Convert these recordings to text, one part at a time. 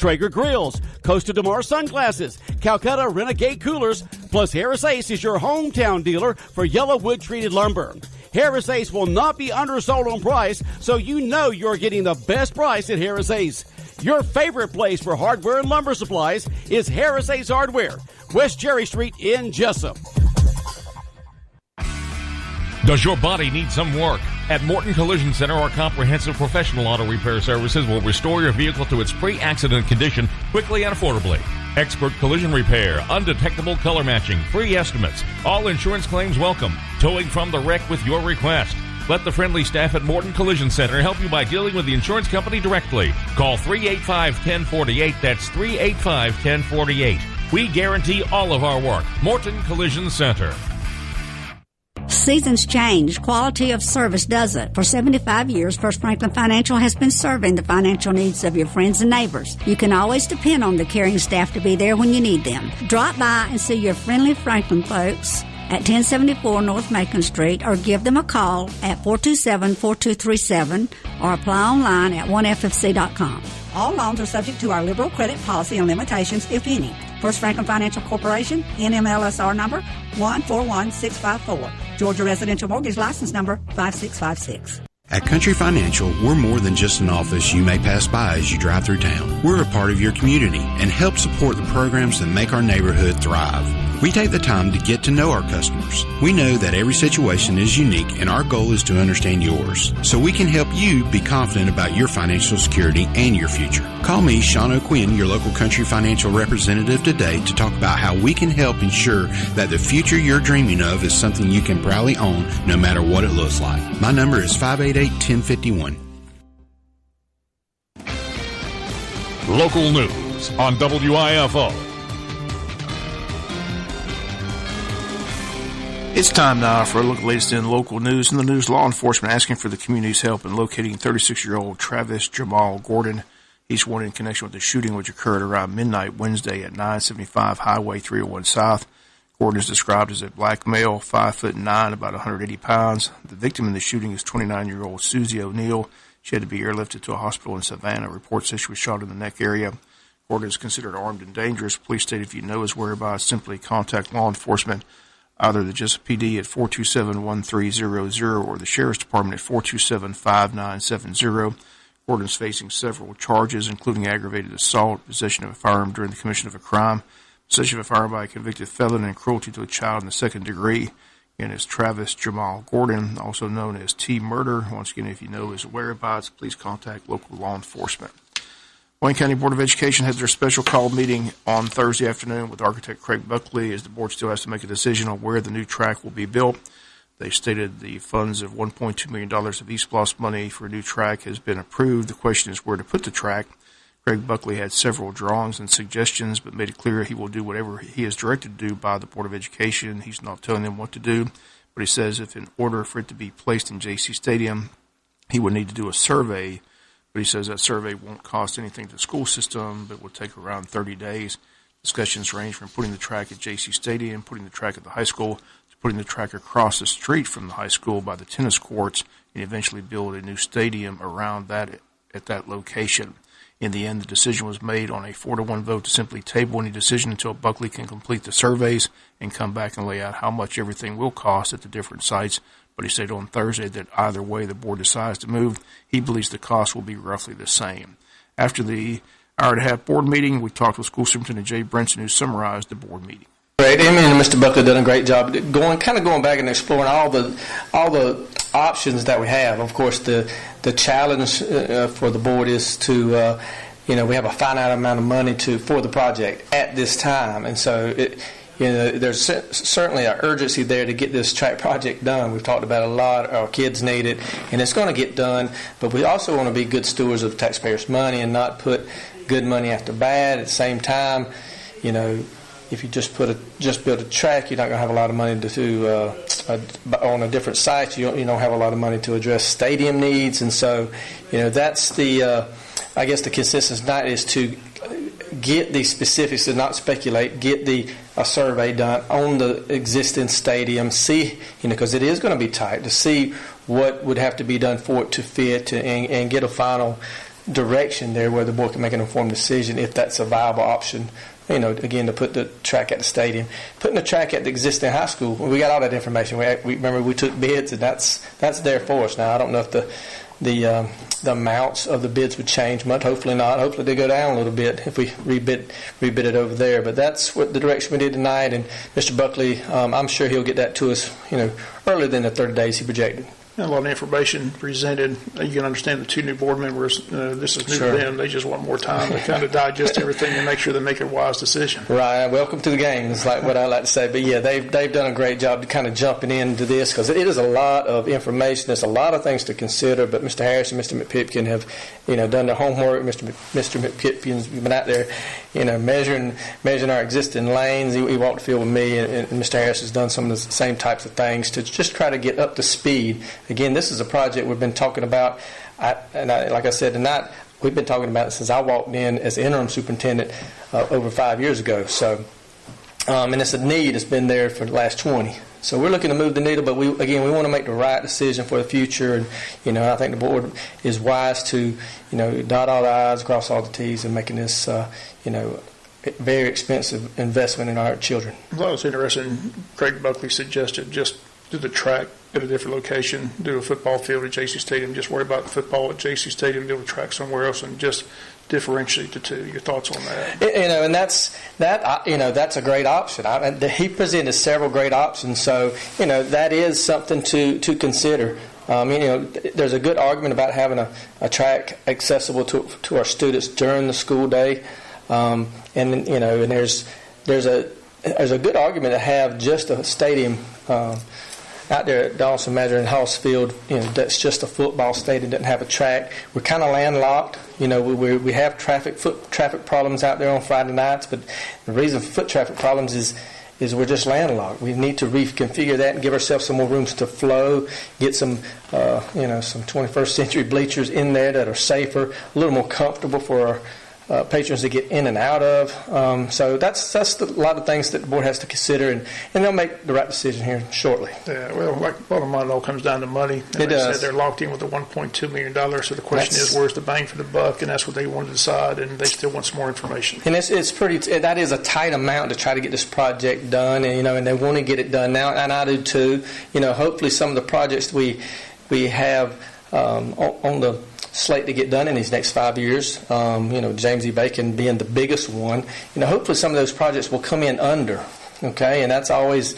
Traeger grills, Costa de Mar sunglasses, Calcutta Renegade coolers, plus Harris Ace is your hometown dealer for yellow wood-treated lumber. Harris Ace will not be undersold on price, so you know you're getting the best price at Harris Ace. Your favorite place for hardware and lumber supplies is Harris Ace Hardware, West Cherry Street in Jesup. Does your body need some work? At Morton Collision Center, our comprehensive professional auto repair services will restore your vehicle to its pre-accident condition quickly and affordably. Expert collision repair, undetectable color matching, free estimates, all insurance claims welcome, towing from the wreck with your request. Let the friendly staff at Morton Collision Center help you by dealing with the insurance company directly. Call 385-1048. That's 385-1048. We guarantee all of our work. Morton Collision Center. Seasons change. Quality of service doesn't. For 75 years, First Franklin Financial has been serving the financial needs of your friends and neighbors. You can always depend on the caring staff to be there when you need them. Drop by and see your friendly Franklin folks at 1074 North Macon Street, or give them a call at 427-4237, or apply online at oneffc.com. All loans are subject to our liberal credit policy and limitations, if any. First Franklin Financial Corporation, NMLSR number 141654. Georgia Residential Mortgage License number 5656. At Country Financial, we're more than just an office you may pass by as you drive through town. We're a part of your community and help support the programs that make our neighborhood thrive. We take the time to get to know our customers. We know that every situation is unique, and our goal is to understand yours, so we can help you be confident about your financial security and your future. Call me, Sean O'Quinn, your local Country Financial representative today, to talk about how we can help ensure that the future you're dreaming of is something you can proudly own, no matter what it looks like. My number is 588-1051. Local news on WIFO. It's time now for a look at the latest in local news. In the news, law enforcement asking for the community's help in locating 36-year-old Travis Jamal Gordon. He's wanted in connection with the shooting which occurred around midnight Wednesday at 975 Highway 301 South. Gordon is described as a black male, 5'9", about 180 pounds. The victim in the shooting is 29-year-old Susie O'Neill. She had to be airlifted to a hospital in Savannah. Reports say she was shot in the neck area. Gordon is considered armed and dangerous. Police state if you know his whereabouts, simply contact law enforcement, either the Jesup PD at 427-1300 or the Sheriff's Department at 427-5970. Gordon's facing several charges, including aggravated assault, possession of a firearm during the commission of a crime, possession of a firearm by a convicted felon, and cruelty to a child in the second degree. Again, is Travis Jamal Gordon, also known as T. Murder. Once again, if you know his whereabouts, please contact local law enforcement. Wayne County Board of Education has their special call meeting on Thursday afternoon with architect Craig Buckley, as the board still has to make a decision on where the new track will be built. They stated the funds of $1.2 million of East Bluffs money for a new track has been approved. The question is where to put the track. Craig Buckley had several drawings and suggestions, but made it clear he will do whatever he is directed to do by the Board of Education. He's not telling them what to do, but he says if in order for it to be placed in JC Stadium, he would need to do a survey. But he says that survey won't cost anything to the school system, but will take around 30 days. Discussions range from putting the track at JC Stadium, putting the track at the high school, to putting the track across the street from the high school by the tennis courts, and eventually build a new stadium around that at that location. In the end, the decision was made on a 4-1 vote to simply table any decision until Buckley can complete the surveys and come back and lay out how much everything will cost at the different sites. But he said on Thursday that either way the board decides to move, he believes the cost will be roughly the same. After the hour-and-a-half board meeting, we talked with School Superintendent Jay Brinson, who summarized the board meeting. Great. Amy and Mr. Buckley done a great job going back and exploring all the options that we have. Of course, the challenge for the board is to we have a finite amount of money for the project at this time, and so there's certainly an urgency there to get this track project done. We've talked about a lot. Our kids need it, and it's going to get done. But we also want to be good stewards of taxpayers' money and not put good money after bad. At the same time, if you just build a track, you're not going to have a lot of money to on a different site. You don't have a lot of money to address stadium needs, and so that's the I guess the consensus tonight is to get the specifics and not speculate. Get a survey done on the existing stadium. See, because it is going to be tight, to see what would have to be done for it to fit and get a final direction there where the board can make an informed decision if that's a viable option. Again, to put the track at the stadium, putting the track at the existing high school. We got all that information. We remember we took bids, and that's there for us now. I don't know if the amounts of the bids would change much. Hopefully not. Hopefully they go down a little bit if we rebid it over there. But that's what the direction we did tonight. And Mr. Buckley, I'm sure he'll get that to us, earlier than the 30 days he projected. A lot of information presented. You can understand the two new board members. This is new to them. They just want more time to kind of digest everything and make sure they make a wise decision. Right. Welcome to the game is like what I like to say. But yeah, they've done a great job kind of jumping into this because it is a lot of information. There's a lot of things to consider. But Mr. Harris and Mr. McPipkin have done their homework. Mr. McPipkin's been out there measuring our existing lanes. He walked the field with me, and Mr. Harris has done some of the same types of things to just try to get up to speed. Again, this is a project we've been talking about, like I said tonight, we've been talking about it since I walked in as interim superintendent over 5 years ago. So, and it's a need that's been there for the last 20. So we're looking to move the needle, but we want to make the right decision for the future. And I think the board is wise to dot all the I's, cross all the T's, and making this very expensive investment in our children. Well, that was interesting. Craig Buckley suggested just do the track at a different location, do a football field at JC Stadium, just worry about the football at JC Stadium, do a track somewhere else, and just differentiate the two. Your thoughts on that? And that's a great option. He presented several great options, so that is something to consider. There's a good argument about having a track accessible to our students during the school day, and there's a good argument to have just a stadium out there at Dawson Madger and Hoss Field, that's just a football stadium, doesn't have a track. We're kind of landlocked. We have foot traffic problems out there on Friday nights, but the reason for foot traffic problems is we're just landlocked. We need to reconfigure that and give ourselves some more rooms to flow, get some 21st century bleachers in there that are safer, a little more comfortable for our patrons to get in and out of. So that's a lot of things that the board has to consider, and they'll make the right decision here shortly. Yeah, well, like bottom line, it all comes down to money. And it does. Said they're locked in with the $1.2 million, so the question is, where's the bang for the buck? And that's what they want to decide, and they still want some more information. And it's pretty. That is a tight amount to try to get this project done, and they want to get it done now, and I do too. Hopefully some of the projects we have on the slate to get done in these next 5 years, James E. Bacon being the biggest one, hopefully some of those projects will come in under, okay, and that's always,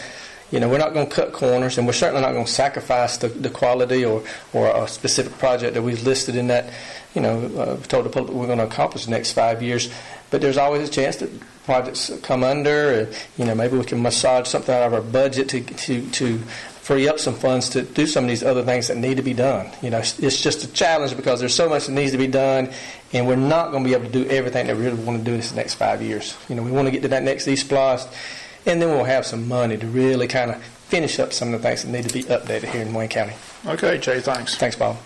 we're not going to cut corners, and we're certainly not going to sacrifice the quality or a specific project that we've listed in that, told the public we're going to accomplish in the next 5 years, but there's always a chance that projects come under, maybe we can massage something out of our budget to free up some funds to do some of these other things that need to be done. It's just a challenge because there's so much that needs to be done, and we're not going to be able to do everything that we really want to do in this next 5 years. We want to get to that next E-Splosh, and then we'll have some money to really kind of finish up some of the things that need to be updated here in Wayne County. Okay, Jay, thanks. Thanks, Bob.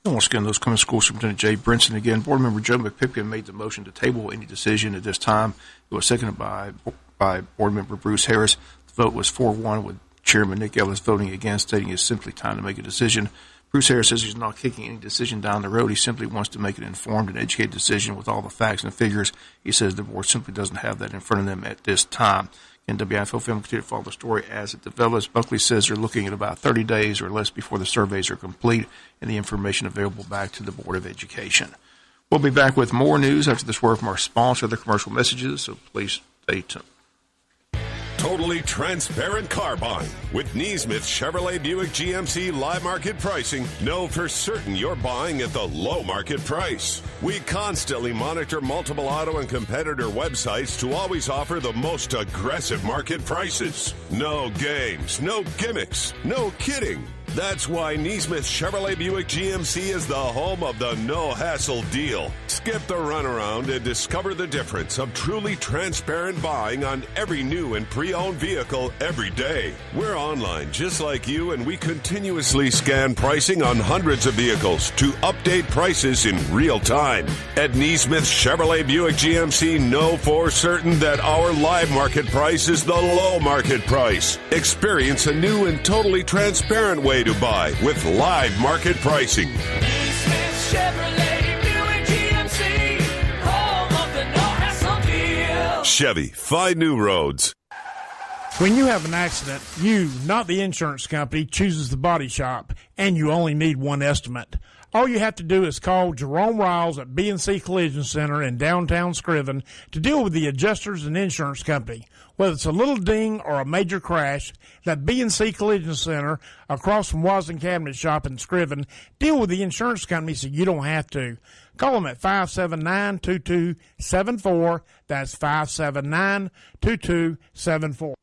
Once again, those coming school superintendent Jay Brinson again. Board member Joe McPipkin made the motion to table any decision at this time. It was seconded by board member Bruce Harris. The vote was 4-1 with Chairman Nick Ellis voting against, stating it's simply time to make a decision. Bruce Harris says he's not kicking any decision down the road. He simply wants to make an informed and educated decision with all the facts and figures. He says the board simply doesn't have that in front of them at this time. And WIFO film continue to follow the story as it develops. Buckley says they're looking at about 30 days or less before the surveys are complete and the information available back to the Board of Education. We'll be back with more news after this word from our sponsor, the commercial messages, so please stay tuned. Totally transparent car buying. With Neesmith Chevrolet Buick GMC live market pricing, know for certain you're buying at the low market price. We constantly monitor multiple auto and competitor websites to always offer the most aggressive market prices. No games, no gimmicks, no kidding. That's why Neesmith Chevrolet Buick GMC is the home of the no-hassle deal. Skip the runaround and discover the difference of truly transparent buying on every new and pre-owned vehicle every day. We're online just like you, and we continuously scan pricing on hundreds of vehicles to update prices in real time. At Neesmith Chevrolet Buick GMC, know for certain that our live market price is the low market price. Experience a new and totally transparent way to buy with live market pricing. Chevrolet Buick GMC. Chevy, find new roads. When you have an accident, you, not the insurance company, chooses the body shop, and you only need one estimate. All you have to do is call Jerome Riles at B&C Collision Center in downtown Scriven to deal with the adjusters and insurance company. Whether it's a little ding or a major crash, that B&C Collision Center across from Wasden Cabinet Shop in Scriven, deal with the insurance company so you don't have to. Call them at 579-2274. That's 579-2274.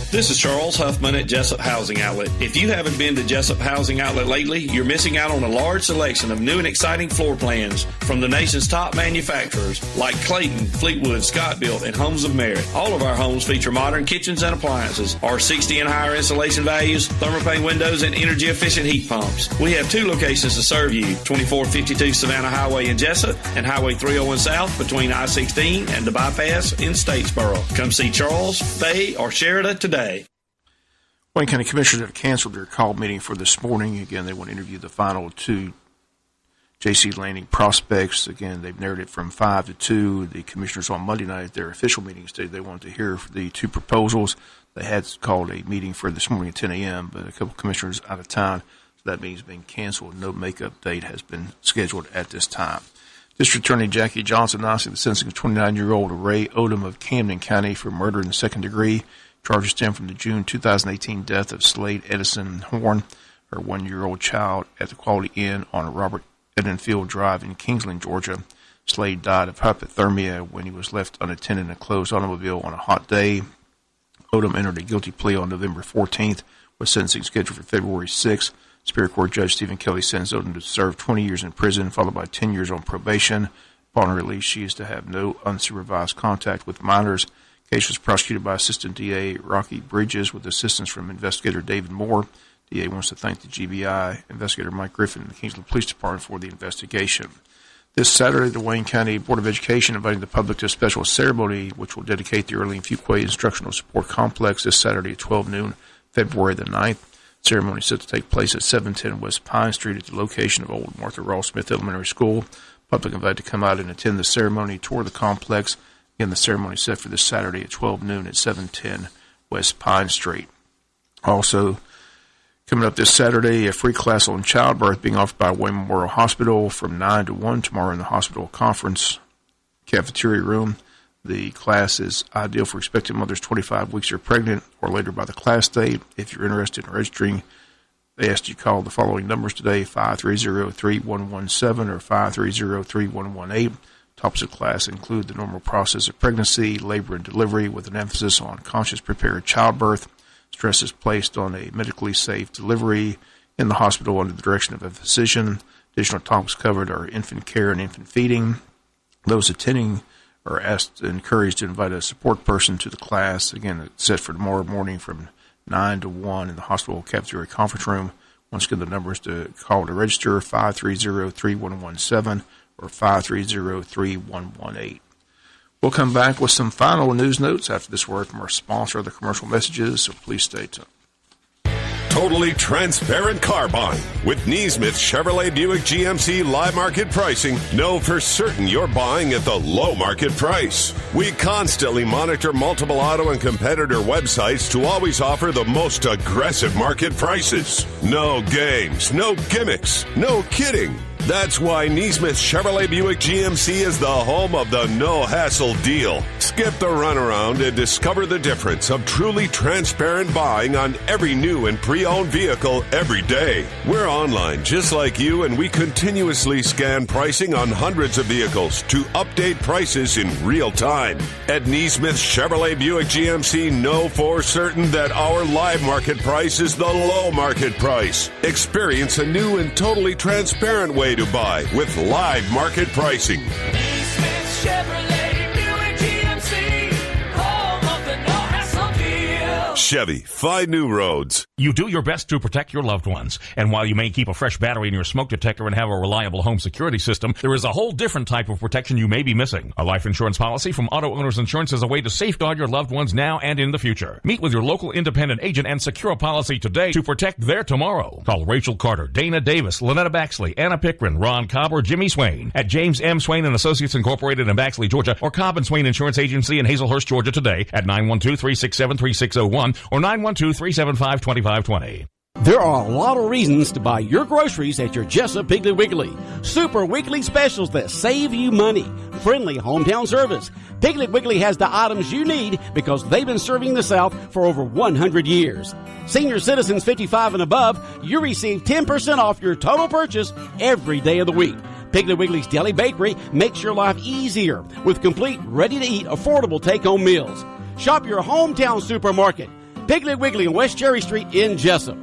This is Charles Huffman at Jesup Housing Outlet. If you haven't been to Jesup Housing Outlet lately, you're missing out on a large selection of new and exciting floor plans from the nation's top manufacturers like Clayton, Fleetwood, Scott-Built, and Homes of Merit. All of our homes feature modern kitchens and appliances, R60 and higher insulation values, thermopane windows, and energy-efficient heat pumps. We have two locations to serve you, 2452 Savannah Highway in Jesup and Highway 301 South between I-16 and the bypass in Statesboro. Come see Charles, Faye, or Sheridan today. Wayne County Commissioners have canceled their called meeting for this morning. Again, they want to interview the final two J.C. Landing prospects. Again, they've narrowed it from 5 to 2. The commissioners on Monday night, their official meeting today, they wanted to hear the two proposals. They had called a meeting for this morning at 10 a.m., but a couple of commissioners out of town, so that meeting's been canceled. No makeup date has been scheduled at this time. District Attorney Jackie Johnson announcing the sentencing of 29-year-old Ray Odom of Camden County for murder in the second degree. Charges stem from the June 2018 death of Slade Edison Horn, her 1-year-old child, at the Quality Inn on Robert Edenfield Drive in Kingsland, Georgia. Slade died of hypothermia when he was left unattended in a closed automobile on a hot day. Odom entered a guilty plea on November 14th, with sentencing scheduled for February 6th. Superior Court Judge Stephen Kelly sentenced Odom to serve 20 years in prison, followed by 10 years on probation. Upon her release, she is to have no unsupervised contact with minors. The case was prosecuted by Assistant DA Rocky Bridges with assistance from Investigator David Moore. DA wants to thank the GBI, Investigator Mike Griffin, and the Kingsland Police Department for the investigation. This Saturday, the Wayne County Board of Education inviting the public to a special ceremony which will dedicate the Early and Fuquay Instructional Support Complex this Saturday at 12 noon, February the 9th. The ceremony is set to take place at 710 West Pine Street at the location of Old Martha Ross Smith Elementary School. Public invited to come out and attend the ceremony, tour the complex. Again, the ceremony is set for this Saturday at 12 noon at 710 West Pine Street. Also, coming up this Saturday, a free class on childbirth being offered by Wayne Memorial Hospital from 9 to 1 tomorrow in the hospital conference cafeteria room. The class is ideal for expectant mothers 25 weeks or pregnant or later by the class date. If you're interested in registering, they asked you to call the following numbers today, 530-3117 or 530-3118. Topics of class include the normal process of pregnancy, labor and delivery with an emphasis on conscious prepared childbirth. Stress is placed on a medically safe delivery in the hospital under the direction of a physician. Additional topics covered are infant care and infant feeding. Those attending are encouraged to invite a support person to the class. Again, it's set for tomorrow morning from 9 to 1 in the hospital cafeteria conference room. Once again, the numbers to call to register, 530-3117 or 530-3118. We'll come back with some final news notes after this word from our sponsor, the commercial messages, so please stay tuned. Totally transparent car buying. With Neesmith Chevrolet Buick GMC live market pricing, know for certain you're buying at the low market price. We constantly monitor multiple auto and competitor websites to always offer the most aggressive market prices. No games, no gimmicks, no kidding. That's why Neesmith Chevrolet Buick GMC is the home of the no-hassle deal. Skip the runaround and discover the difference of truly transparent buying on every new and pre-owned vehicle every day. We're online just like you, and we continuously scan pricing on hundreds of vehicles to update prices in real time. At Neesmith Chevrolet Buick GMC, know for certain that our live market price is the low market price. Experience a new and totally transparent way to buy with live market pricing. Chevy, find new roads. You do your best to protect your loved ones. And while you may keep a fresh battery in your smoke detector and have a reliable home security system, there is a whole different type of protection you may be missing. A life insurance policy from Auto Owners Insurance is a way to safeguard your loved ones now and in the future. Meet with your local independent agent and secure a policy today to protect their tomorrow. Call Rachel Carter, Dana Davis, Lynetta Baxley, Anna Pickren, Ron Cobb, or Jimmy Swain at James M. Swain and Associates Incorporated in Baxley, Georgia, or Cobb and Swain Insurance Agency in Hazelhurst, Georgia today at 912-367-3601 or 912-375-2520. There are a lot of reasons to buy your groceries at your Jesup Piggly Wiggly. Super weekly specials that save you money. Friendly hometown service. Piggly Wiggly has the items you need because they've been serving the South for over 100 years. Senior citizens 55 and above, you receive 10% off your total purchase every day of the week. Piggly Wiggly's Deli Bakery makes your life easier with complete, ready-to-eat, affordable take-home meals. Shop your hometown supermarket. Piggly Wiggly on West Cherry Street in Jesup.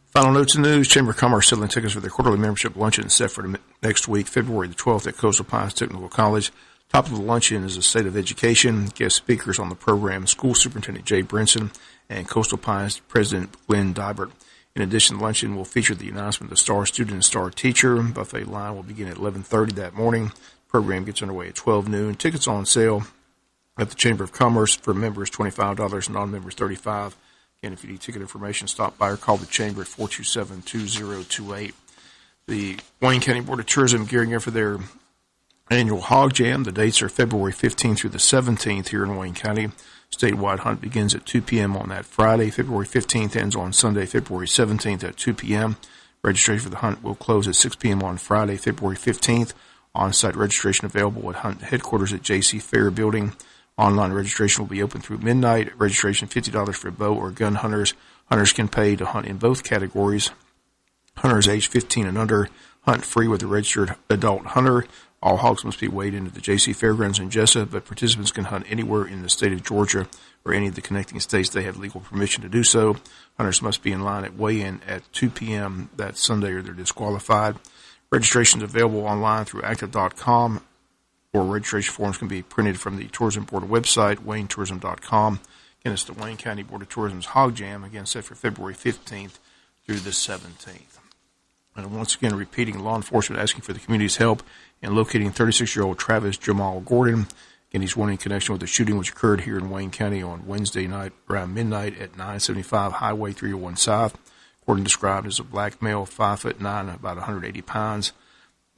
Final notes in the news. Chamber of Commerce selling tickets for their quarterly membership luncheon set for next week, February the 12th at Coastal Pines Technical College. Top of the luncheon is the State of Education. Guest speakers on the program, School Superintendent Jay Brinson and Coastal Pines President Gwen Dybert. In addition, the luncheon will feature the announcement of the Star Student and Star Teacher. Buffet line will begin at 11:30 that morning. Program gets underway at 12 noon. Tickets on sale at the Chamber of Commerce for members $25, non-members $35. Again, if you need ticket information, stop by or call the Chamber at 427-2028. The Wayne County Board of Tourism gearing up for their annual Hog Jam. The dates are February 15th through the 17th here in Wayne County. Statewide hunt begins at 2 p.m. on that Friday. February 15th ends on Sunday, February 17th at 2 p.m. Registration for the hunt will close at 6 p.m. on Friday, February 15th. On-site registration available at Hunt Headquarters at J.C. Fair Building. Online registration will be open through midnight. Registration $50 for bow or gun hunters. Hunters can pay to hunt in both categories. Hunters age 15 and under hunt free with a registered adult hunter. All hogs must be weighed into the J.C. Fairgrounds in Jesup, but participants can hunt anywhere in the state of Georgia or any of the connecting states they have legal permission to do so. Hunters must be in line at weigh-in at 2 p.m. that Sunday or they're disqualified. Registration is available online through active.com, or registration forms can be printed from the Tourism Board website, waynetourism.com. Again, it's the Wayne County Board of Tourism's Hog Jam, again set for February 15th through the 17th. And once again, repeating, law enforcement asking for the community's help in locating 36-year-old Travis Jamal Gordon. Again, he's wanted in connection with the shooting which occurred here in Wayne County on Wednesday night around midnight at 975 Highway 301 South. Gordon described as a black male, 5'9", about 180 pounds.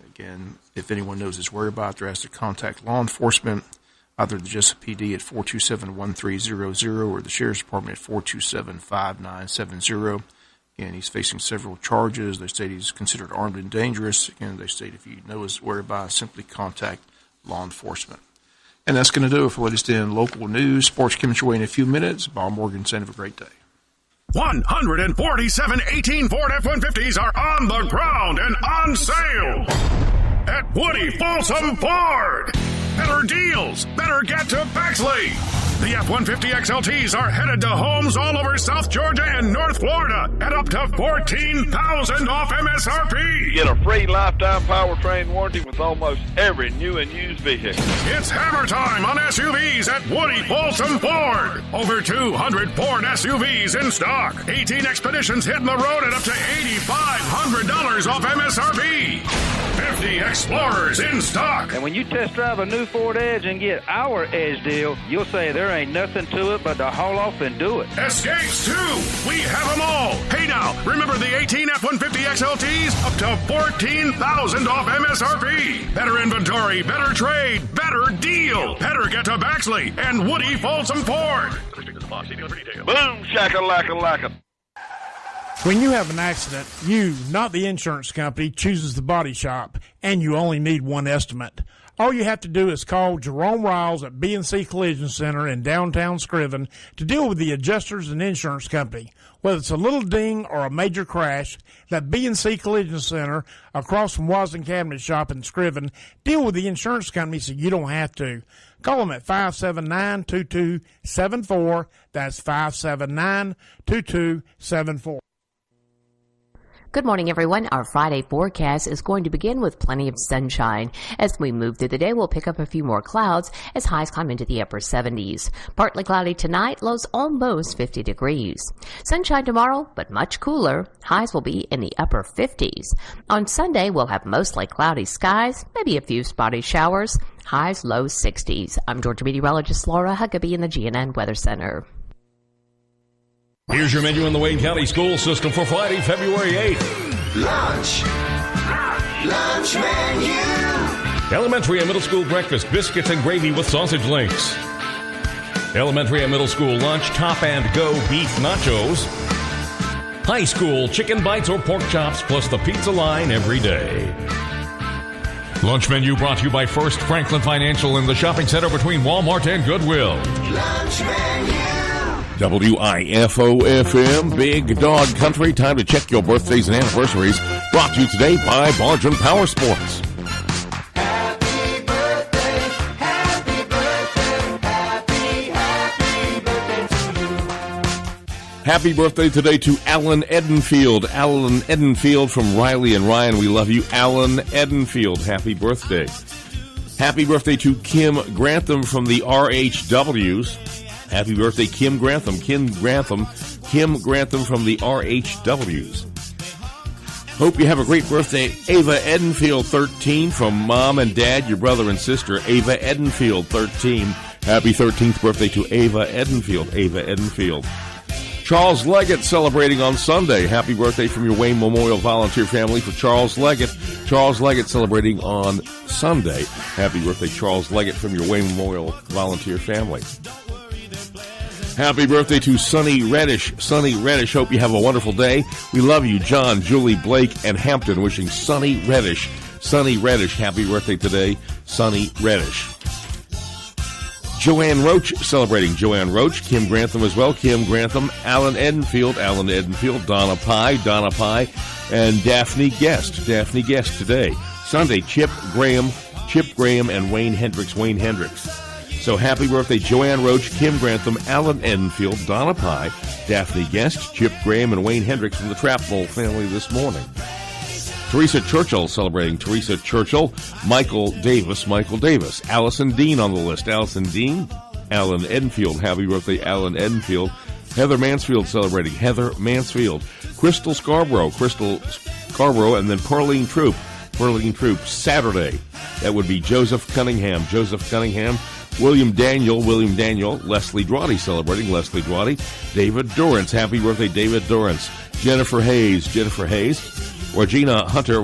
Again, if anyone knows his whereabouts, they're asked to contact law enforcement, either the Jesup PD at 427-1300 or the Sheriff's Department at 427-5970. Again, he's facing several charges. They state he's considered armed and dangerous. Again, they state if you know his whereabouts, simply contact law enforcement. And that's going to do it for the latest in local news. Sports coming your way in a few minutes. Bob Morgan saying have a great day. 147 18 Ford F-150s are on the ground and on sale at Woody Folsom Ford. Better deals, better get to Bexley. The F-150 XLTs are headed to homes all over South Georgia and North Florida at up to $14,000 off MSRP. Get a free lifetime powertrain warranty with almost every new and used vehicle. It's hammer time on SUVs at Woody Folsom Ford. Over 200 Ford SUVs in stock. 18 Expeditions hitting the road at up to $8,500 off MSRP. 50 Explorers in stock. And when you test drive a new Ford Edge and get our Edge deal, you'll say there ain't nothing to it but to haul off and do it. Escapes, too. We have them all. Hey, now, remember the 18 F-150 XLTs? Up to $14,000 off MSRP. Better inventory, better trade, better deal. Better get to Baxley and Woody Folsom Ford. Boom, shaka-laka-laka. When you have an accident, you, not the insurance company, chooses the body shop, and you only need one estimate. All you have to do is call Jerome Riles at B&C Collision Center in downtown Scriven to deal with the adjusters and insurance company. Whether it's a little ding or a major crash, that B&C Collision Center across from Wasden Cabinet Shop in Scriven deal with the insurance company so you don't have to. Call them at 579-2274. That's 579-2274. Good morning, everyone. Our Friday forecast is going to begin with plenty of sunshine. As we move through the day, we'll pick up a few more clouds as highs climb into the upper 70s. Partly cloudy tonight, lows almost 50 degrees. Sunshine tomorrow, but much cooler. Highs will be in the upper 50s. On Sunday, we'll have mostly cloudy skies, maybe a few spotty showers. Highs low 60s. I'm Georgia meteorologist Laura Huckabee in the GNN Weather Center. Here's your menu in the Wayne County School System for Friday, February 8th. Lunch menu. Elementary and middle school breakfast, biscuits and gravy with sausage links. Elementary and middle school lunch, top and go beef nachos. High school chicken bites or pork chops plus the pizza line every day. Lunch menu brought to you by First Franklin Financial in the shopping center between Walmart and Goodwill. Lunch menu. WIFO-FM, Big Dog Country. Time to check your birthdays and anniversaries. Brought to you today by Bargain Power Sports. Happy birthday, happy birthday, happy birthday to you. Happy birthday today to Alan Edenfield. Alan Edenfield from Riley and Ryan. We love you, Alan Edenfield. Happy birthday. Happy birthday to Kim Grantham from the RHWs. Happy birthday, Kim Grantham. Kim Grantham from the RHWs. Hope you have a great birthday. Ava Edenfield, 13, from Mom and Dad, your brother and sister. Ava Edenfield, 13. Happy 13th birthday to Ava Edenfield. Ava Edenfield. Charles Leggett celebrating on Sunday. Happy birthday from your Wayne Memorial Volunteer family for Charles Leggett. Charles Leggett celebrating on Sunday. Happy birthday, Charles Leggett, from your Wayne Memorial Volunteer family. Happy birthday to Sonny Reddish. Sonny Reddish, hope you have a wonderful day. We love you, John, Julie, Blake, and Hampton, wishing Sonny Reddish. Sonny Reddish, happy birthday today, Sonny Reddish. Joanne Roach celebrating. Joanne Roach, Kim Grantham as well. Kim Grantham, Alan Edenfield, Donna Pye, and Daphne Guest. Daphne Guest today. Sunday, Chip Graham, and Wayne Hendricks. So happy birthday, Joanne Roach, Kim Grantham, Alan Edenfield, Donna Pye, Daphne Guest, Chip Graham, and Wayne Hendricks from the Trapbull family this morning. Teresa Churchill celebrating. Teresa Churchill, Michael Davis, Allison Dean on the list. Allison Dean, Alan Edenfield, happy birthday, Alan Edenfield. Heather Mansfield celebrating. Heather Mansfield. Crystal Scarborough, and then Pearline Troop. Saturday. That would be Joseph Cunningham, William Daniel, Leslie Drawdy celebrating. Leslie Drawdy. David Durrance, happy birthday, David Durrance. Jennifer Hayes. Regina Hunter,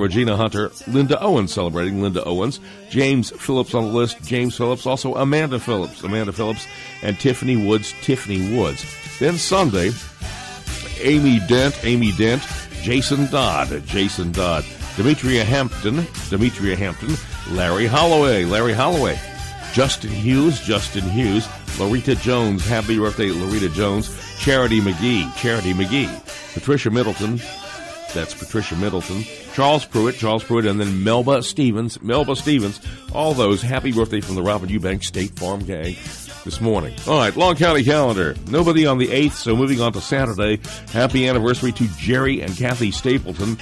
Linda Owens celebrating. Linda Owens. James Phillips on the list. James Phillips. Also Amanda Phillips, and Tiffany Woods. Then Sunday, Amy Dent, Jason Dodd, Demetria Hampton, Larry Holloway, Justin Hughes, Loretta Jones, happy birthday, Loretta Jones, Charity McGee, Patricia Middleton, that's Patricia Middleton, Charles Pruitt, and then Melba Stevens, all those happy birthday from the Robin Eubank State Farm gang this morning. All right, Long County calendar. Nobody on the 8th, so moving on to Saturday. Happy anniversary to Jerry and Kathy Stapleton.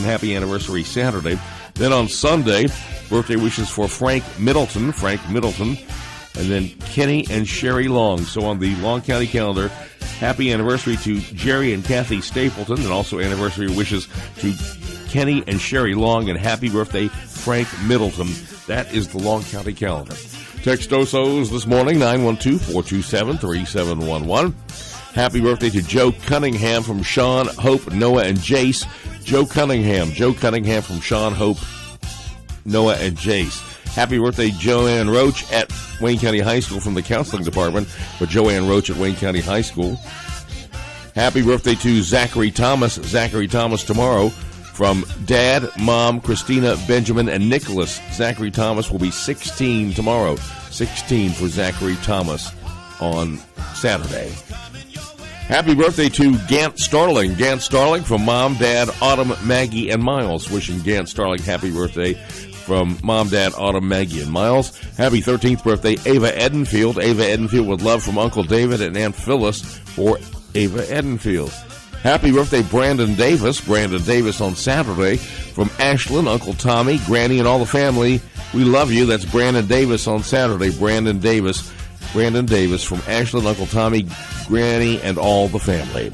Happy anniversary Saturday. Then on Sunday, birthday wishes for Frank Middleton, and then Kenny and Sherry Long. So on the Long County calendar, happy anniversary to Jerry and Kathy Stapleton, and also anniversary wishes to Kenny and Sherry Long, and happy birthday, Frank Middleton. That is the Long County calendar. Text Osos this morning, 912-427-3711. Happy birthday to Joe Cunningham from Sean, Hope, Noah, and Jace. Joe Cunningham from Sean, Hope, Noah, and Jace. Happy birthday, Joanne Roach at Wayne County High School from the counseling department for Joanne Roach at Wayne County High School. Happy birthday to Zachary Thomas tomorrow from Dad, Mom, Christina, Benjamin, and Nicholas. Zachary Thomas will be 16 tomorrow. 16 for Zachary Thomas on Saturday. Happy birthday to Gant Starling from Mom, Dad, Autumn, Maggie, and Miles. Wishing Gant Starling happy birthday from Mom, Dad, Autumn, Maggie, and Miles. Happy 13th birthday, Ava Edenfield. Ava Edenfield with love from Uncle David and Aunt Phyllis for Ava Edenfield. Happy birthday, Brandon Davis. Brandon Davis on Saturday from Ashlyn, Uncle Tommy, Granny, and all the family. We love you. That's Brandon Davis on Saturday. Brandon Davis from Ashlyn, Uncle Tommy, Granny, and all the family.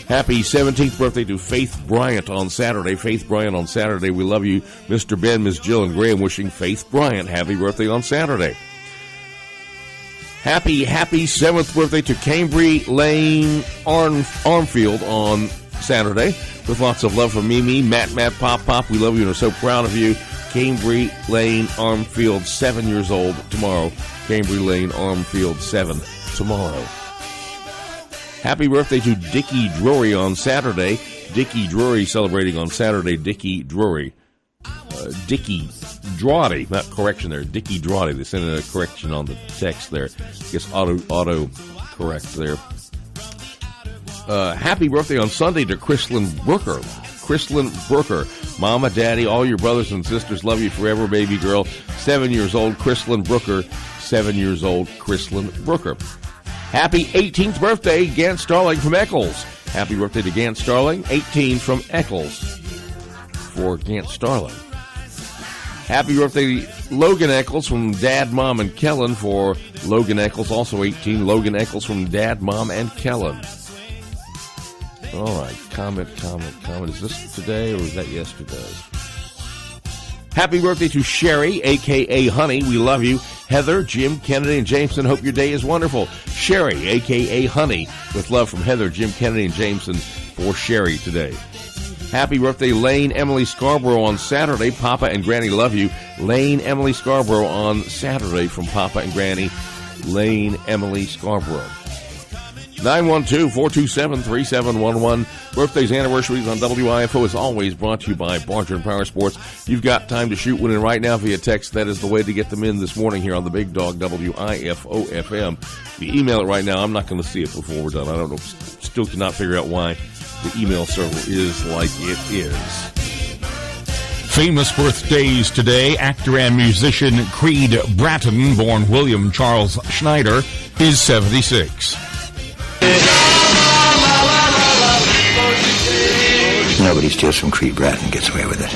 Happy 17th birthday to Faith Bryant on Saturday. Faith Bryant on Saturday. We love you, Mr. Ben, Miss Jill, and Graham, wishing Faith Bryant happy birthday on Saturday. Happy 7th birthday to Cambry Lane Armfield on Saturday. With lots of love from Mimi, Matt, Pop. We love you and are so proud of you. Cambry Lane Armfield, 7 years old tomorrow. Cambry Lane Armfield, 7 tomorrow. Happy birthday to Dickie Drury on Saturday. Dickie Drury celebrating on Saturday. Dickie Drury. Dickie Drawdy. Not correction there. Dickie Drawdy. They sent in a correction on the text there. I guess auto correct there. Happy birthday on Sunday to Chrislyn Brooker. Chrislyn Brooker. Mama, Daddy, all your brothers and sisters love you forever, baby girl. 7 years old, Chrislyn Brooker. 7 years old, Chrislyn Brooker. Happy 18th birthday, Gant Starling from Eccles. Happy birthday to Gant Starling, 18 from Eccles for Gant Starling. Happy birthday, Logan Eccles from Dad, Mom, and Kellen for Logan Eccles, also 18. Logan Eccles from Dad, Mom, and Kellen. All right, comment. Is this today or was that yesterday? Happy birthday to Sherry, a.k.a. Honey. We love you. Heather, Jim, Kennedy, and Jameson. Hope your day is wonderful. Sherry, a.k.a. Honey, with love from Heather, Jim, Kennedy, and Jameson for Sherry today. Happy birthday, Lane, Emily Scarborough on Saturday. Papa and Granny love you. Lane, Emily Scarborough on Saturday from Papa and Granny. Lane, Emily Scarborough. 912-427-3711. Birthdays, anniversaries on WIFO is always brought to you by Barger & Power Sports. You've got time to shoot one in right now via text. That is the way to get them in this morning here on the Big Dog WIFO FM. If you email it right now, I'm not going to see it before we're done. I don't know. Still cannot figure out why the email server is like it is. Famous birthdays today. Actor and musician Creed Bratton, born William Charles Schneider, is 76. Nobody steals from Creed Bratton and gets away with it.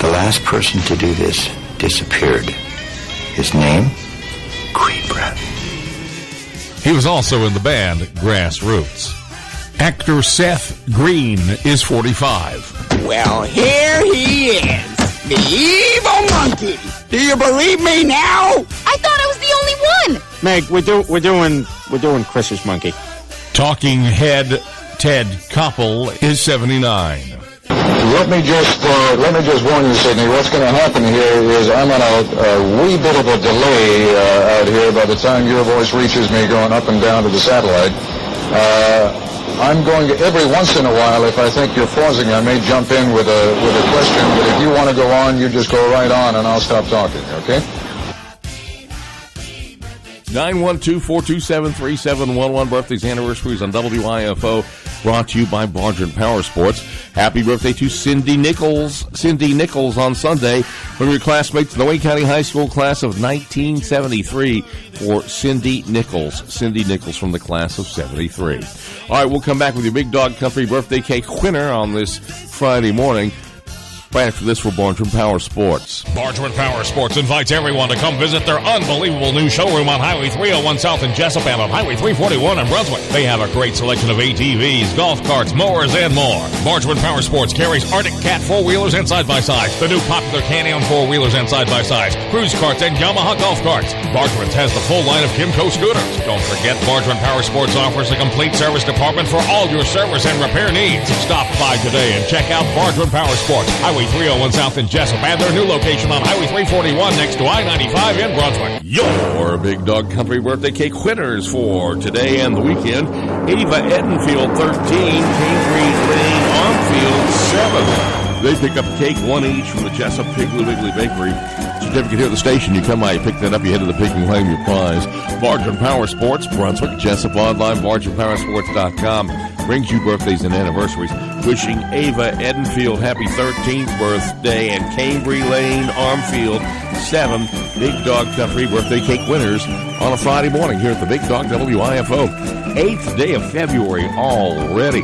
The last person to do this disappeared. His name? Creed Bratton. He was also in the band Grassroots. Actor Seth Green is 45. Well, here he is, the evil monkey. Do you believe me now? I thought I was the only one. Meg, we're doing Chris's monkey. Talking head Ted Koppel is 79. Let me just warn you, Sidney. What's going to happen here is I'm on a wee bit of a delay out here by the time your voice reaches me going up and down to the satellite. I'm going to, every once in a while, if I think you're pausing, I may jump in with a question, but if you want to go on, you just go right on and I'll stop talking, okay? 912-427-3711. Birthdays, anniversaries on WIFO, brought to you by Barger & Power Sports. Happy birthday to Cindy Nichols. Cindy Nichols on Sunday from your classmates in the Wayne County High School class of 1973 for Cindy Nichols. Cindy Nichols from the class of 73. All right, we'll come back with your Big Dog Country birthday cake winner on this Friday morning. Right after this for Barger & Power Sports. Barger & Power Sports invites everyone to come visit their unbelievable new showroom on Highway 301 South in Jesup and on Highway 341 in Brunswick. They have a great selection of ATVs, golf carts, mowers, and more. Barger & Power Sports carries Arctic Cat 4-wheelers and side-by-sides, the new popular Canyon 4-wheelers and side-by-sides, cruise carts, and Yamaha golf carts. Barger's has the full line of Kimco scooters. Don't forget, Barger & Power Sports offers a complete service department for all your service and repair needs. Stop by today and check out Barger & Power Sports, Highway 301 South in Jesup, and their new location on Highway 341 next to I-95 in Brunswick. Your Big Dog Country birthday cake winners for today and the weekend. Ava Edenfield, 13. Cambry Lane Armfield, 7. They pick up a cake, one each from the Jesup Piggly Wiggly Bakery. Certificate here at the station. You come by, you pick that up, you head to the pig and claim your prize. Barger & Power Sports, Brunswick, Jesup online, BargerPowersports.com. brings you birthdays and anniversaries. Wishing Ava Edenfield happy 13th birthday and Cambry Lane Armfield 7 Big Dog Country birthday cake winners on a Friday morning here at the Big Dog WIFO. 8th day of February already.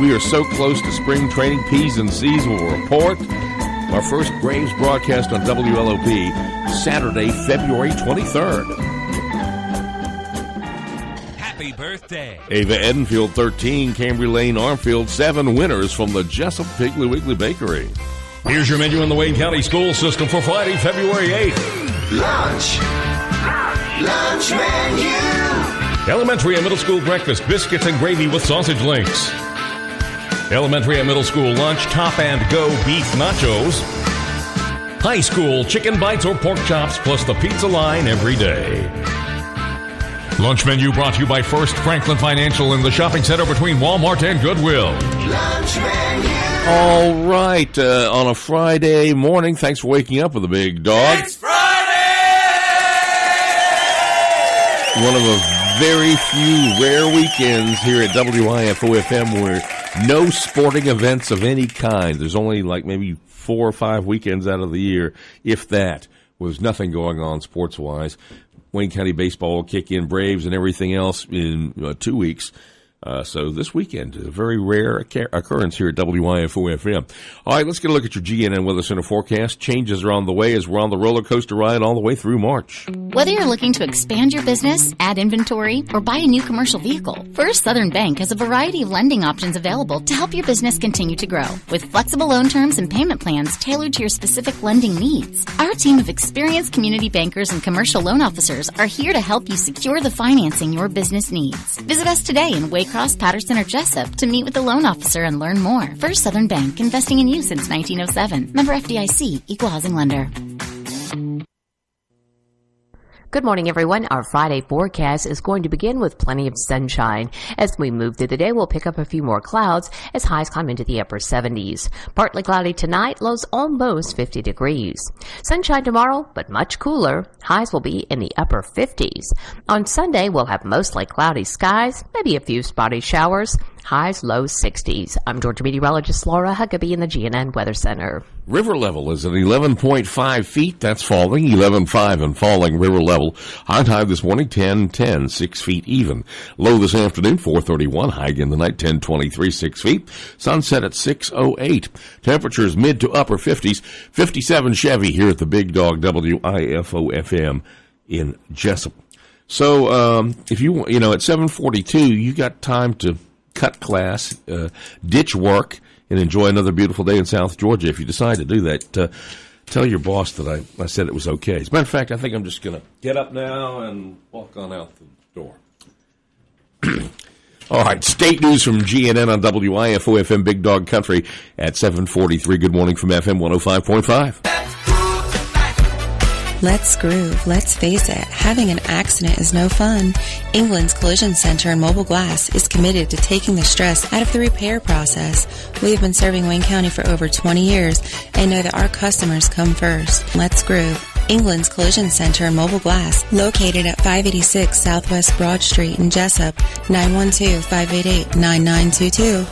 We are so close to spring training. P's and C's will report. Our first Braves broadcast on WLOP Saturday, February 23rd. Happy birthday. Ava Edenfield 13, Cambry Lane Armfield 7 winners from the Jesup Piggly Wiggly Bakery. Here's your menu in the Wayne County School System for Friday, February 8th. Lunch menu. Elementary and middle school breakfast, biscuits and gravy with sausage links. Elementary and middle school lunch, top and go beef nachos. High school chicken bites or pork chops plus the pizza line every day. Lunch menu brought to you by First Franklin Financial in the shopping center between Walmart and Goodwill. Lunch menu. All right, on a Friday morning, thanks for waking up with a Big Dog. It's Friday! One of a very few rare weekends here at WIFO-FM where no sporting events of any kind. There's only like maybe 4 or 5 weekends out of the year, if that, was nothing going on sports-wise. Wayne County baseball will kick in, Braves and everything else in 2 weeks. So this weekend, a very rare occurrence here at WIFO-FM. All right, let's get a look at your GNN Weather Center forecast. Changes are on the way as we're on the roller coaster ride all the way through March. Whether you're looking to expand your business, add inventory, or buy a new commercial vehicle, First Southern Bank has a variety of lending options available to help your business continue to grow. With flexible loan terms and payment plans tailored to your specific lending needs, our team of experienced community bankers and commercial loan officers are here to help you secure the financing your business needs. Visit us today in Waycross, Patterson, or Jesup to meet with the loan officer and learn more. First Southern Bank, investing in you since 1907. Member FDIC, Equal Housing Lender. Good morning, everyone. Our Friday forecast is going to begin with plenty of sunshine. As we move through the day, we'll pick up a few more clouds as highs climb into the upper 70s. Partly cloudy tonight, lows almost 50 degrees. Sunshine tomorrow, but much cooler. Highs will be in the upper 50s. On Sunday, we'll have mostly cloudy skies, maybe a few spotty showers. Highs low 60s. I'm Georgia meteorologist Laura Huckabee in the GNN Weather Center. River level is at 11.5 feet. That's falling. 11.5 and falling river level. High tide this morning, 10:10, 6 feet even. Low this afternoon, 4:31. High again tonight, 10:23, 6 feet. Sunset at 6:08. Temperatures mid to upper 50s. 57 Chevy here at the Big Dog WIFO-FM in Jesup. So, if you at 7:42, you got time to cut class, ditch work, and enjoy another beautiful day in South Georgia. If you decide to do that, tell your boss that I said it was okay. As a matter of fact, I think I'm just going to get up now and walk on out the door. All right, state news from GNN on WIFO-FM Big Dog Country at 7:43. Good morning from FM 105.5. Let's groove. Let's face it, having an accident is no fun. England's Collision Center and Mobile Glass is committed to taking the stress out of the repair process. We have been serving Wayne County for over 20 years and know that our customers come first. Let's groove. England's Collision Center and Mobile Glass, located at 586 Southwest Broad Street in Jesup, 912-588-9922.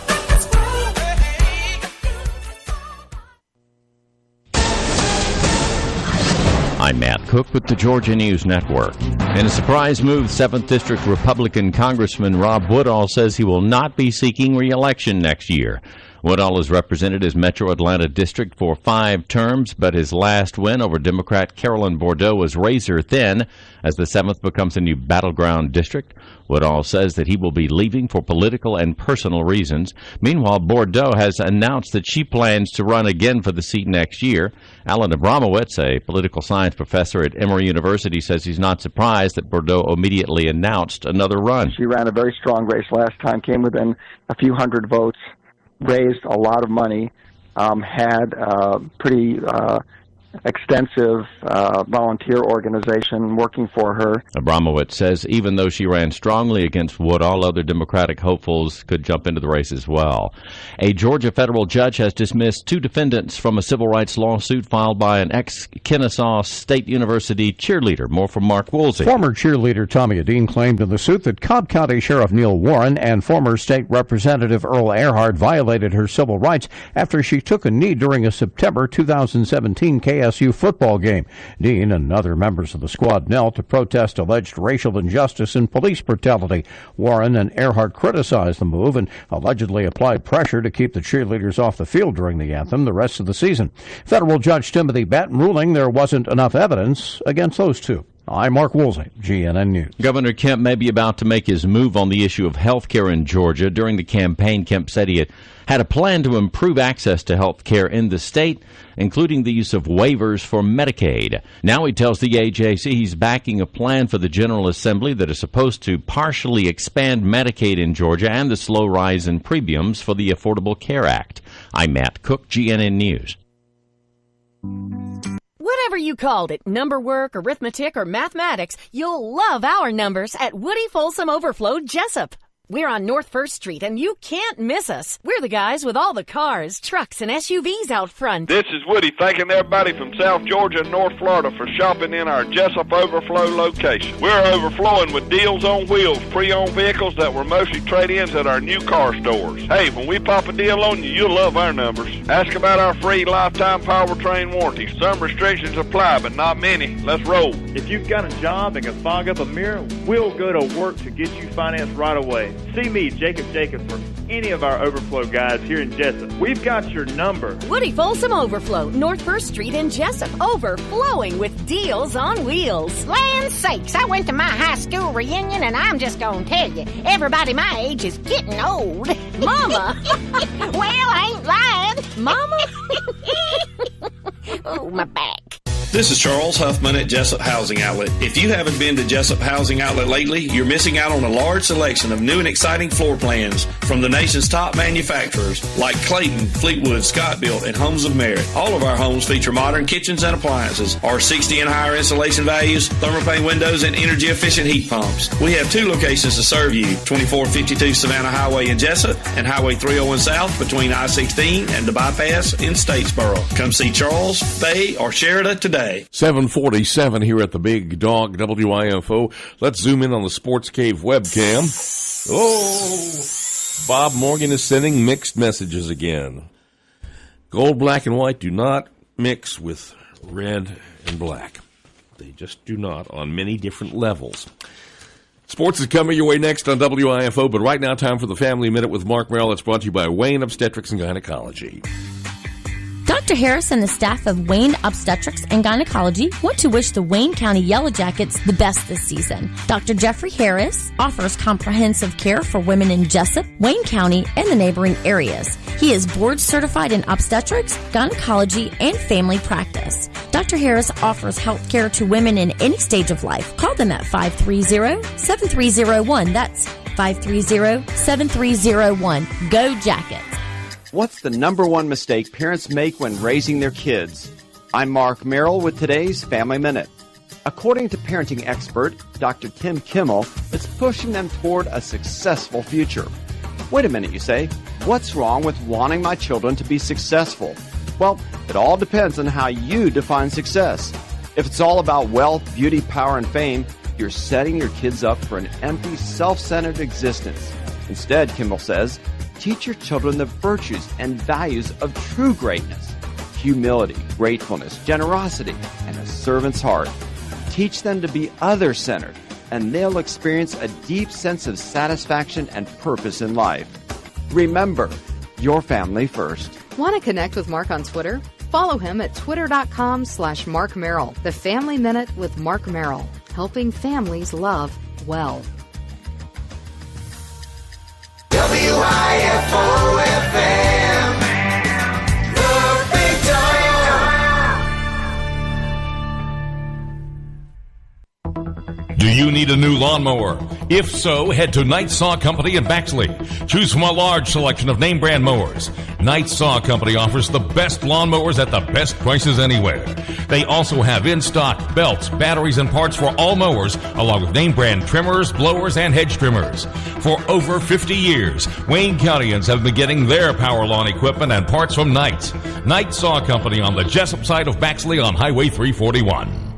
I'm Matt Cook with the Georgia News Network. In a surprise move, 7th District Republican Congressman Rob Woodall says he will not be seeking re-election next year. Woodall is represented as Metro Atlanta District for 5 terms, but his last win over Democrat Carolyn Bordeaux was razor thin as the 7th becomes a new battleground district. Woodall says that he will be leaving for political and personal reasons. Meanwhile, Bordeaux has announced that she plans to run again for the seat next year. Alan Abramowitz, a political science professor at Emory University, says he's not surprised that Bordeaux immediately announced another run. She ran a very strong race last time, came within a few hundred votes, raised a lot of money, had pretty extensive volunteer organization working for her. Abramowitz says even though she ran strongly against Wood, all other Democratic hopefuls could jump into the race as well. A Georgia federal judge has dismissed 2 defendants from a civil rights lawsuit filed by an ex-Kennesaw State University cheerleader. More from Mark Woolsey. Former cheerleader Tommy Adine claimed in the suit that Cobb County Sheriff Neil Warren and former state representative Earl Earhart violated her civil rights after she took a knee during a September 2017 KSU football game. Dean and other members of the squad knelt to protest alleged racial injustice and police brutality. Warren and Earhart criticized the move and allegedly applied pressure to keep the cheerleaders off the field during the anthem the rest of the season. Federal Judge Timothy Batten ruling there wasn't enough evidence against those two. I'm Mark Woolsey, GNN News. Governor Kemp may be about to make his move on the issue of health care in Georgia. During the campaign, Kemp said he had a plan to improve access to health care in the state, including the use of waivers for Medicaid. Now he tells the AJC he's backing a plan for the General Assembly that is supposed to partially expand Medicaid in Georgia and the slow rise in premiums for the Affordable Care Act. I'm Matt Cook, GNN News. Whatever you called it, number work, arithmetic, or mathematics, you'll love our numbers at Woody Folsom Overflow Jesup. We're on North 1st Street, and you can't miss us. We're the guys with all the cars, trucks, and SUVs out front. This is Woody thanking everybody from South Georgia and North Florida for shopping in our Jesup Overflow location. We're overflowing with deals on wheels, pre-owned vehicles that were mostly trade-ins at our new car stores. Hey, when we pop a deal on you, you'll love our numbers. Ask about our free lifetime powertrain warranty. Some restrictions apply, but not many. Let's roll. If you've got a job and can fog up a mirror, we'll go to work to get you financed right away. See me, Jacob, for any of our Overflow guys here in Jesup. We've got your number. Woody Folsom Overflow, North 1st Street in Jesup, overflowing with deals on wheels. Land sakes, I went to my high school reunion, and I'm just going to tell you, everybody my age is getting old. Mama! Well, I ain't lying. Mama? Oh, my back. This is Charles Huffman at Jesup Housing Outlet. If you haven't been to Jesup Housing Outlet lately, you're missing out on a large selection of new and exciting floor plans from the nation's top manufacturers like Clayton, Fleetwood, Scott-Built, and Homes of Merit. All of our homes feature modern kitchens and appliances, R60 and higher installation values, thermopane windows, and energy-efficient heat pumps. We have 2 locations to serve you, 2452 Savannah Highway in Jesup and Highway 301 South between I-16 and the bypass in Statesboro. Come see Charles, Faye, or Sheridan today. 7:47 here at the Big Dog WIFO. Let's zoom in on the Sports Cave webcam. Oh, Bob Morgan is sending mixed messages again. Gold, black, and white do not mix with red and black. They just do not on many different levels. Sports is coming your way next on WIFO, but right now time for the Family Minute with Mark Merrill. It's brought to you by Wayne Obstetrics and Gynecology. Dr. Harris and the staff of Wayne Obstetrics and Gynecology want to wish the Wayne County Yellow Jackets the best this season. Dr. Jeffrey Harris offers comprehensive care for women in Jesup, Wayne County, and the neighboring areas. He is board certified in obstetrics, gynecology, and family practice. Dr. Harris offers health care to women in any stage of life. Call them at 530-7301. That's 530-7301. Go Jackets! What's the number one mistake parents make when raising their kids? I'm Mark Merrill with today's Family Minute. According to parenting expert Dr. Tim Kimmel, it's pushing them toward a successful future. Wait a minute, you say. What's wrong with wanting my children to be successful? Well, it all depends on how you define success. If it's all about wealth, beauty, power, and fame, you're setting your kids up for an empty, self-centered existence. Instead, Kimmel says, teach your children the virtues and values of true greatness: humility, gratefulness, generosity, and a servant's heart. Teach them to be other-centered, and they'll experience a deep sense of satisfaction and purpose in life. Remember, your family first. Want to connect with Mark on Twitter? Follow him at twitter.com/Mark Merrill. The Family Minute with Mark Merrill, helping families love well. WIFO FM, the Big Dog. Do you need a new lawnmower? If so, head to Knight Saw Company in Baxley. Choose from a large selection of name brand mowers. Knight Saw Company offers the best lawnmowers at the best prices anywhere. They also have in stock belts, batteries, and parts for all mowers, along with name brand trimmers, blowers, and hedge trimmers. For over 50 years, Wayne Countyans have been getting their power lawn equipment and parts from Knight. Knight Saw Company on the Jesup side of Baxley on Highway 341.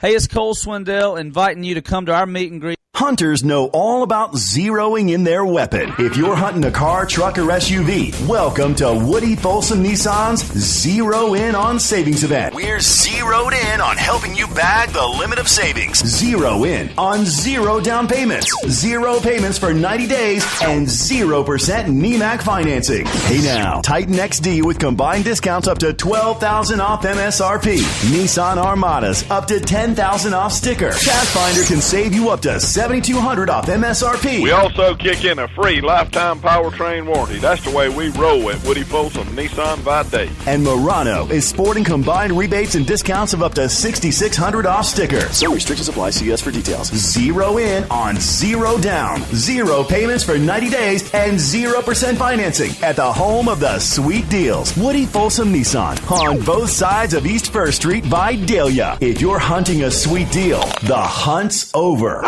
Hey, it's Cole Swindell inviting you to come to our meet and greet. Hunters know all about zeroing in their weapon. If you're hunting a car, truck, or SUV, welcome to Woody Folsom Nissan's Zero In on Savings event. We're zeroed in on helping you bag the limit of savings. Zero in on zero down payments, zero payments for 90 days, and 0% NEMAC financing. Hey now, Titan XD with combined discounts up to $12,000 off MSRP. Nissan Armadas up to $10,000 off sticker. Pathfinder can save you up to $7,200 off MSRP. We also kick in a free lifetime powertrain warranty. That's the way we roll at Woody Folsom Nissan Vite. And Murano is sporting combined rebates and discounts of up to $6,600 off sticker. Some restrictions apply. See us for details. Zero in on zero down, zero payments for 90 days, and 0% financing at the home of the sweet deals. Woody Folsom Nissan on both sides of East First Street, Vidalia. If you're hunting a sweet deal, the hunt's over.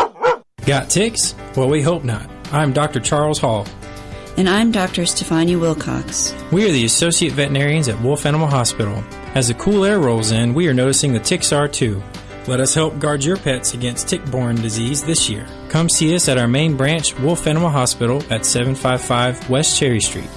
Got ticks? Well, we hope not. I'm Dr. Charles Hall. And I'm Dr. Stefania Wilcox. We are the Associate Veterinarians at Wolf Animal Hospital. As the cool air rolls in, we are noticing the ticks are too. Let us help guard your pets against tick-borne disease this year. Come see us at our main branch, Wolf Animal Hospital, at 755 West Cherry Street.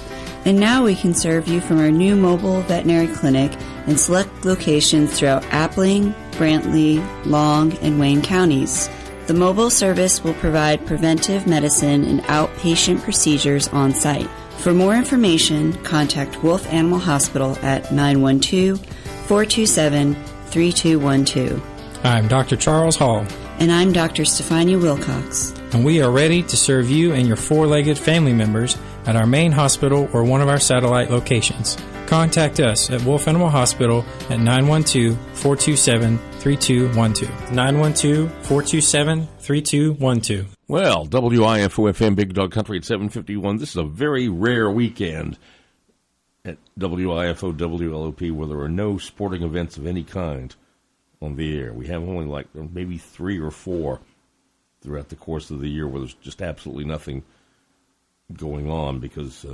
And now we can serve you from our new mobile veterinary clinic in select locations throughout Appling, Brantley, Long, and Wayne counties. The mobile service will provide preventive medicine and outpatient procedures on site. For more information, contact Wolf Animal Hospital at 912-427-3212. I'm Dr. Charles Hall. And I'm Dr. Stefania Wilcox. And we are ready to serve you and your four-legged family members at our main hospital or one of our satellite locations. Contact us at Wolf Animal Hospital at 912-427-3212. 912-427-3212. Well, WIFO-FM Big Dog Country at 751. This is a very rare weekend at WIFO WLOP where there are no sporting events of any kind on the air. We have only like maybe 3 or 4 throughout the course of the year where there's just absolutely nothing going on because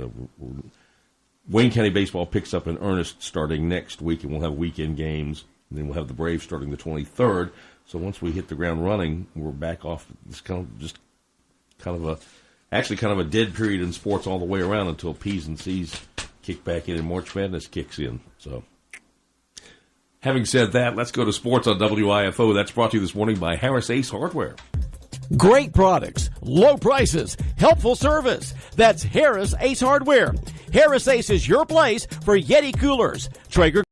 Wayne County baseball picks up in earnest starting next week, and we'll have weekend games. And then we'll have the Braves starting the 23rd. So once we hit the ground running, we're back off this kind of a dead period in sports all the way around until P's and C's kick back in and March Madness kicks in. So, having said that, let's go to sports on WIFO. That's brought to you this morning by Harris Ace Hardware. Great products, low prices, helpful service. That's Harris Ace Hardware. Harris Ace is your place for Yeti coolers, Traeger